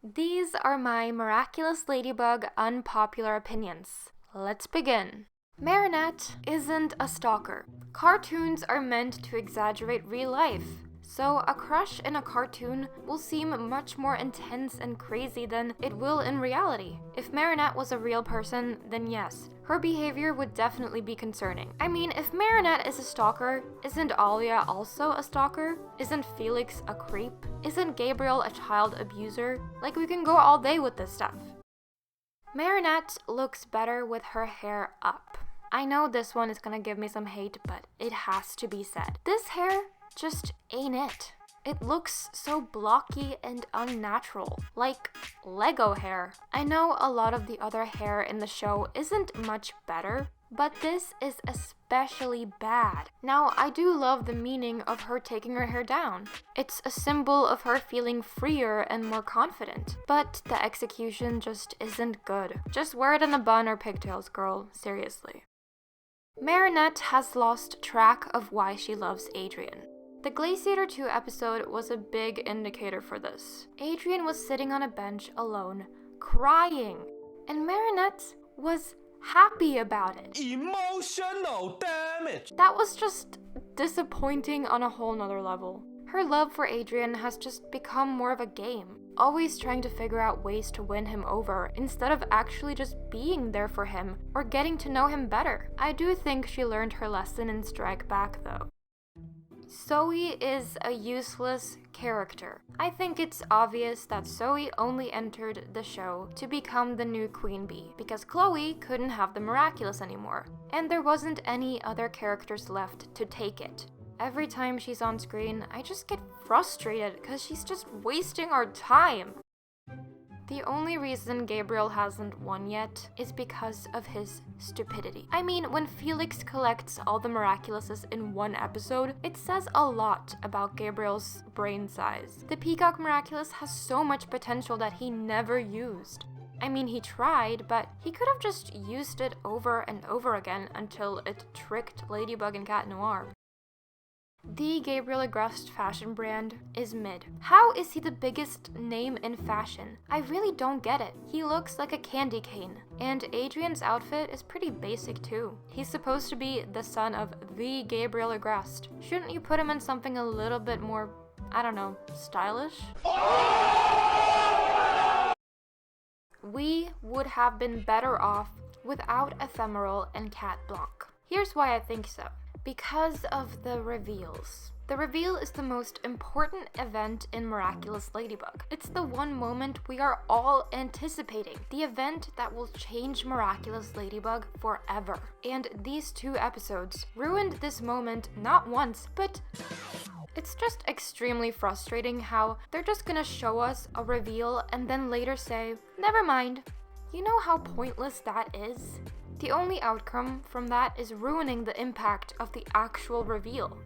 These are my Miraculous Ladybug unpopular opinions. Let's begin. Marinette isn't a stalker. Cartoons are meant to exaggerate real life, so a crush in a cartoon will seem much more intense and crazy than it will in reality. If Marinette was a real person, then yes, her behavior would definitely be concerning. I mean, if Marinette is a stalker, isn't Alia also a stalker? Isn't Felix a creep? Isn't Gabriel a child abuser? Like, we can go all day with this stuff. Marinette looks better with her hair up. I know this one is gonna give me some hate, but it has to be said. This hair just ain't it. It looks so blocky and unnatural, like Lego hair. I know a lot of the other hair in the show isn't much better, but this is especially bad. Now, I do love the meaning of her taking her hair down. It's a symbol of her feeling freer and more confident, but the execution just isn't good. Just wear it in a bun or pigtails, girl, seriously. Marinette has lost track of why she loves Adrien. The Glaciator 2 episode was a big indicator for this. Adrien was sitting on a bench alone, crying, and Marinette was happy about it. Emotional damage! That was just disappointing on a whole nother level. Her love for Adrien has just become more of a game, always trying to figure out ways to win him over instead of actually just being there for him or getting to know him better. I do think she learned her lesson in Strike Back though. Zoe is a useless character. I think it's obvious that Zoe only entered the show to become the new Queen Bee, because Chloe couldn't have the Miraculous anymore, and there wasn't any other characters left to take it. Every time she's on screen, I just get frustrated because she's just wasting our time. The only reason Gabriel hasn't won yet is because of his stupidity. I mean, when Felix collects all the Miraculouses in one episode, it says a lot about Gabriel's brain size. The Peacock Miraculous has so much potential that he never used. I mean, he tried, but he could have just used it over and over again until it tricked Ladybug and Cat Noir. The Gabriel Agreste fashion brand is mid. How is he the biggest name in fashion? I really don't get it. He looks like a candy cane. And Adrien's outfit is pretty basic too. He's supposed to be the son of the Gabriel Agreste. Shouldn't you put him in something a little bit more, I don't know, stylish? We would have been better off without Ephemeral and Cat Blanc. Here's why I think so. Because of the reveals. The reveal is the most important event in Miraculous Ladybug. It's the one moment we are all anticipating. The event that will change Miraculous Ladybug forever. And these two episodes ruined this moment not once, but it's just extremely frustrating how they're just gonna show us a reveal and then later say, never mind. You know how pointless that is? The only outcome from that is ruining the impact of the actual reveal.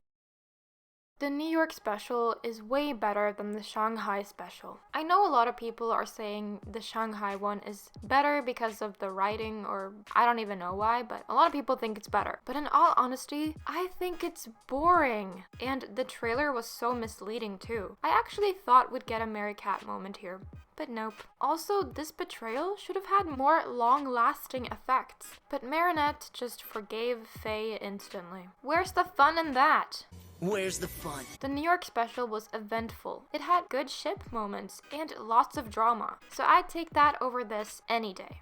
The New York special is way better than the Shanghai special. I know a lot of people are saying the Shanghai one is better because of the writing, or I don't even know why, but a lot of people think it's better. But in all honesty, I think it's boring. And the trailer was so misleading too. I actually thought we'd get a Mary Cat moment here. But nope. Also, this betrayal should have had more long-lasting effects. But Marinette just forgave Faye instantly. Where's the fun in that? Where's the fun? The New York special was eventful. It had good ship moments and lots of drama. So I'd take that over this any day.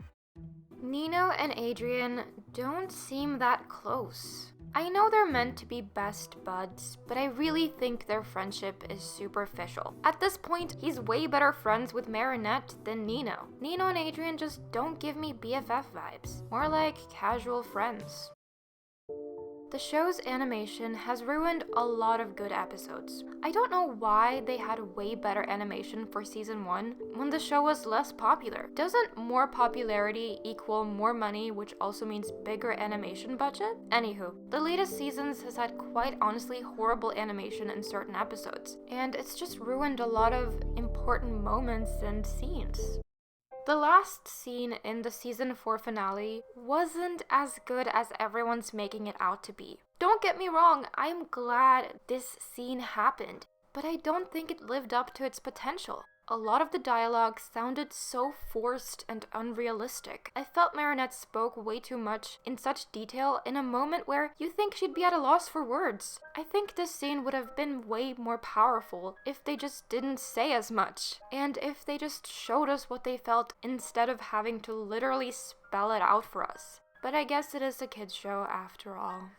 Nino and Adrien don't seem that close. I know they're meant to be best buds, but I really think their friendship is superficial. At this point, he's way better friends with Marinette than Nino. Nino and Adrien just don't give me BFF vibes, more like casual friends. The show's animation has ruined a lot of good episodes. I don't know why they had way better animation for season 1 when the show was less popular. Doesn't more popularity equal more money, which also means bigger animation budget? Anywho, the latest seasons has had quite honestly horrible animation in certain episodes, and it's just ruined a lot of important moments and scenes. The last scene in the season 4 finale wasn't as good as everyone's making it out to be. Don't get me wrong, I'm glad this scene happened, but I don't think it lived up to its potential. A lot of the dialogue sounded so forced and unrealistic. I felt Marinette spoke way too much in such detail in a moment where you think she'd be at a loss for words. I think this scene would have been way more powerful if they just didn't say as much, and if they just showed us what they felt instead of having to literally spell it out for us. But I guess it is a kids show after all.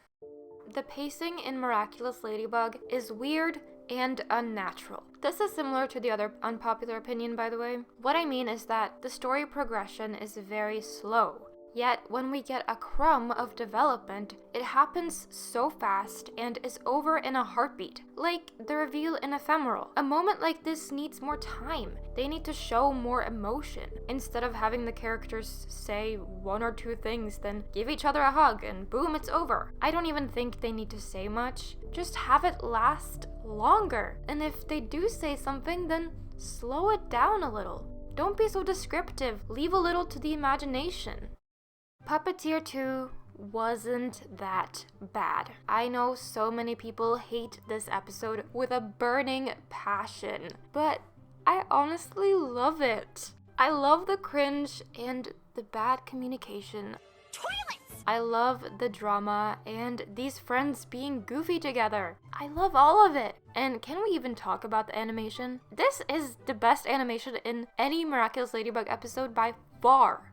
The pacing in Miraculous Ladybug is weird and unnatural. This is similar to the other unpopular opinion, by the way. What I mean is that the story progression is very slow. Yet, when we get a crumb of development, it happens so fast and is over in a heartbeat. Like the reveal in Ephemeral. A moment like this needs more time. They need to show more emotion. Instead of having the characters say one or two things, then give each other a hug and boom, it's over. I don't even think they need to say much. Just have it last longer. And if they do say something, then slow it down a little. Don't be so descriptive. Leave a little to the imagination. Puppeteer 2 wasn't that bad. I know so many people hate this episode with a burning passion, but I honestly love it. I love the cringe and the bad communication. Toilets! I love the drama and these friends being goofy together. I love all of it. And can we even talk about the animation? This is the best animation in any Miraculous Ladybug episode by far.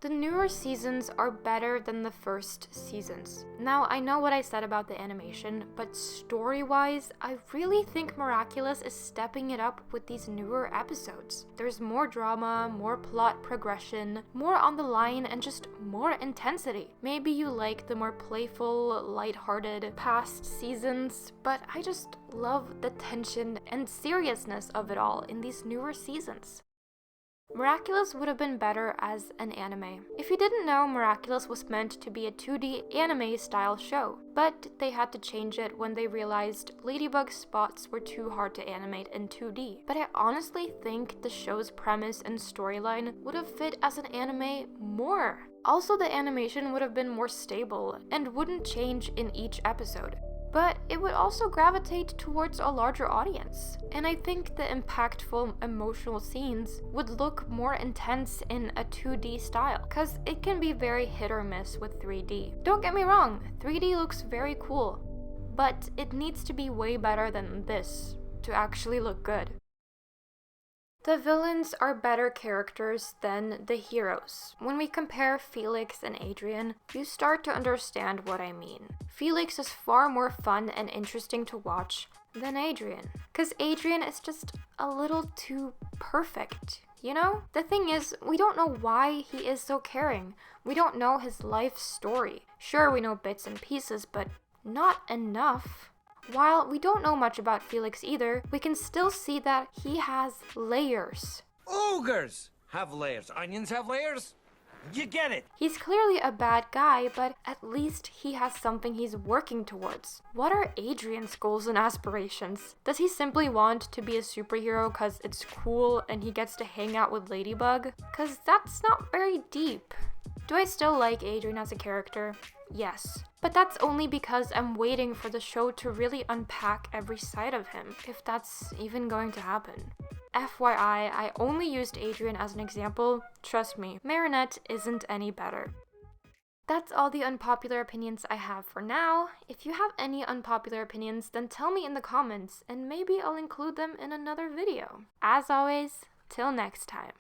The newer seasons are better than the first seasons. Now, I know what I said about the animation, but story-wise, I really think Miraculous is stepping it up with these newer episodes. There's more drama, more plot progression, more on the line, and just more intensity. Maybe you like the more playful, lighthearted past seasons, but I just love the tension and seriousness of it all in these newer seasons. Miraculous would have been better as an anime. If you didn't know, Miraculous was meant to be a 2D anime style show, but they had to change it when they realized Ladybug's spots were too hard to animate in 2D. But I honestly think the show's premise and storyline would have fit as an anime more. Also, the animation would have been more stable and wouldn't change in each episode. But it would also gravitate towards a larger audience. And I think the impactful emotional scenes would look more intense in a 2D style, because it can be very hit or miss with 3D. Don't get me wrong, 3D looks very cool, but it needs to be way better than this to actually look good. The villains are better characters than the heroes. When we compare Felix and Adrian, you start to understand what I mean. Felix is far more fun and interesting to watch than Adrian, because Adrian is just a little too perfect, you know? The thing is, we don't know why he is so caring. We don't know his life story. Sure, we know bits and pieces, but not enough. While we don't know much about Felix either, we can still see that he has layers. Ogres have layers. Onions have layers. You get it. He's clearly a bad guy, but at least he has something he's working towards. What are Adrian's goals and aspirations? Does he simply want to be a superhero because it's cool and he gets to hang out with Ladybug? Because that's not very deep. Do I still like Adrian as a character? Yes. But that's only because I'm waiting for the show to really unpack every side of him, if that's even going to happen. FYI, I only used Adrian as an example. Trust me, Marinette isn't any better. That's all the unpopular opinions I have for now. If you have any unpopular opinions, then tell me in the comments, and maybe I'll include them in another video. As always, till next time.